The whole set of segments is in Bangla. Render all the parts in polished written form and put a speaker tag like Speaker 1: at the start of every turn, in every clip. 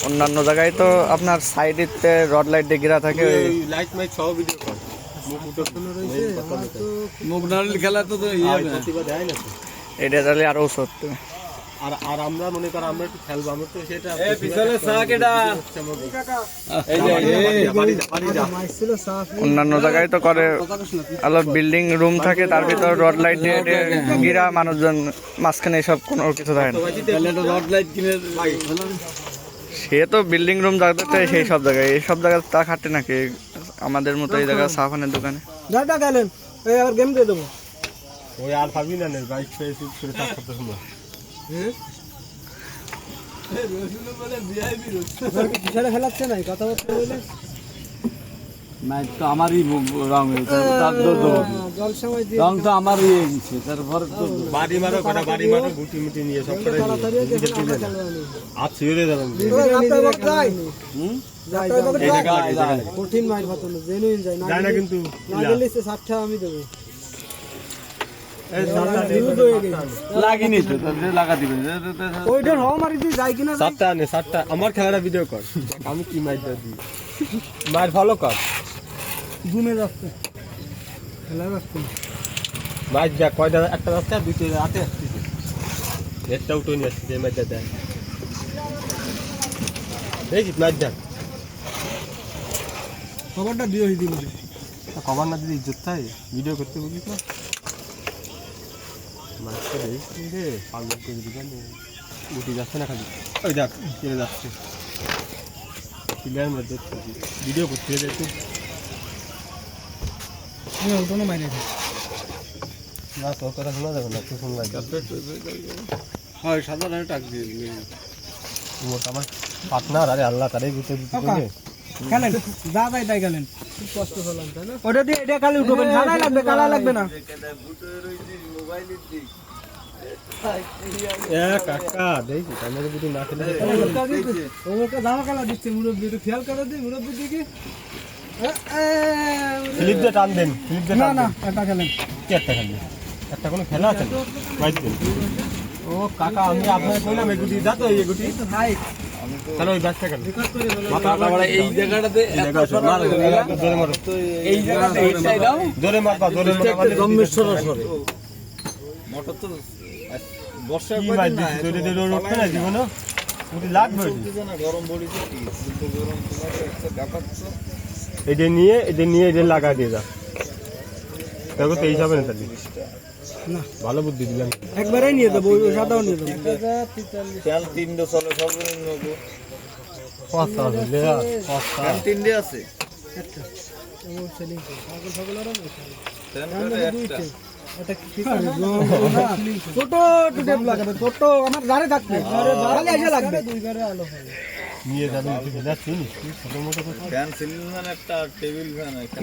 Speaker 1: অন্যান্য জায়গায় তো আপনার সাইডে রড লাইট দিয়ে ঘেরা থাকে, এটা তাহলে আরো সত্য।
Speaker 2: আর আমরা মনে করো আমরা একটু খেলবো, আমরা তো সেটা
Speaker 1: অন্যান্য জায়গায় তো করে আলাদা বিল্ডিং রুম থাকে, তার ভিতর রড লাইট দিয়ে ঘেরা, মানুষজন মাঝখানে সব কোনো কিছু থাকে না। সে তো বিল্ডিং রুম যাতে সেই সব জায়গায়, এইসব জায়গায় তা খাটে নাকি আমাদের মতো এই জায়গায় সাফানের দোকানে।
Speaker 2: গেম দিয়ে দেবো ওই আর পাবি না বাইক করে কাজ করতে শুনবো। খেলাচ্ছে নাই কথাবার্তা বলে তো আমারই রং রং তো আমারই তারপরে তো বাড়ি মারো কটা বাড়ি মারো গুটি মুটি নিয়ে সব করে আর ছিঁড়ে যাবেন কঠিন মাইর ভাত জেনুইন যায় না কিন্তু সাতটা আমি দেবো আমার খেলাটা ভিডিও কর, আমি কি মাইর দিই মাইর ফলো কর ঘুমে যাচ্ছে খেলা যাচ্ছে মাইর যা কয়টা একটা যাচ্ছে আর দুটো রাতে আসতেছে, একটা উঠে নিয়ে আসছে মাইরটা দেয় দেখিস মাইর দেখ খবরটা দিয়ে দিই খবর না দিদি ইজ্জত তাই ভিডিও করতে বলিস না। মাছটা দেখছি রে পাগল করে দিবেন উঠে যাচ্ছে না খালি ওই দেখ কেটে যাচ্ছে ক্লিয়ার মধ্যে ভিডিও করতে একটু কোনো মাইনে না তোর কথা শোনা যাবে না একটু শোনা লাগবে হয় সাধারণ টাক দিয়ে আমার পার্টনার আরে আল্লাহ তারাই গুতে দিতে খেলেন যা ভাই তাই খেলেন খুব কষ্ট হলাম তাই না ওটা দিয়ে এটা খালি উঠবেন কালা লাগবে কালা লাগবে না কাকা দেখি ক্যামেরা যদি না খেলে ওকে জামা কালা দিচ্ছে মুরব্বি একটু খেয়াল করে দিই মুরব্বি দিকে ফিলিপ দিয়ে টান দেন ফিলিপ দিয়ে না একটা খেলেন কি একটা খেলেন একটা কোনো খেলা আছে বাইক দেন ও কাকা আমি আপনাকে কইলাম এই গুটি যা তো এই গুটি ভাই চলো ওই ব্যাগটা খেলেন মাথা বড় এই জায়গাটাতে জোরে মারো এই জায়গাতে এই সাইড দাও জোরে মারবা জোরে মারবা জম্মেশ্বর সরে মোটর তো বর্ষা কই না জোরে জোরে উঠছে না জীবন পুরো লাগবে না গরম বডিতে কি কিন্তু গরম তোমার একটা কাপাচ্ছে এটা নিয়ে এটা লাগা দিয়ে দাও দেখো তো এই হিসাবে না তাহলে না ভালো বুদ্ধি দিলাম একবারই নিয়ে দেব ওই সাদাও নিয়ে দেব তেল 300 চলে সর্বনিম্ন নেব পাঁচটা আছে পাঁচটা 3 আছে একটা ও সেলিং পাগল পাগল আর না এটা কি ছোট টেপ লাগাবে ছোট আমার জারে থাকবে খালি এসে লাগবে দুইবারে আলো হবে নিয়ে যাবে ভিলা চিনি ছোট মোটো ফ্যান সিলিং ফ্যান একটা টেবিল ফ্যান একটা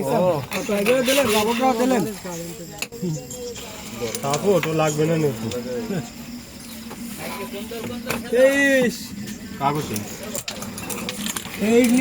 Speaker 2: ও তো আগে দিলেন রাবড়টা দিলেন তাপো তো লাগবে না নাকি 23 কাগজ এই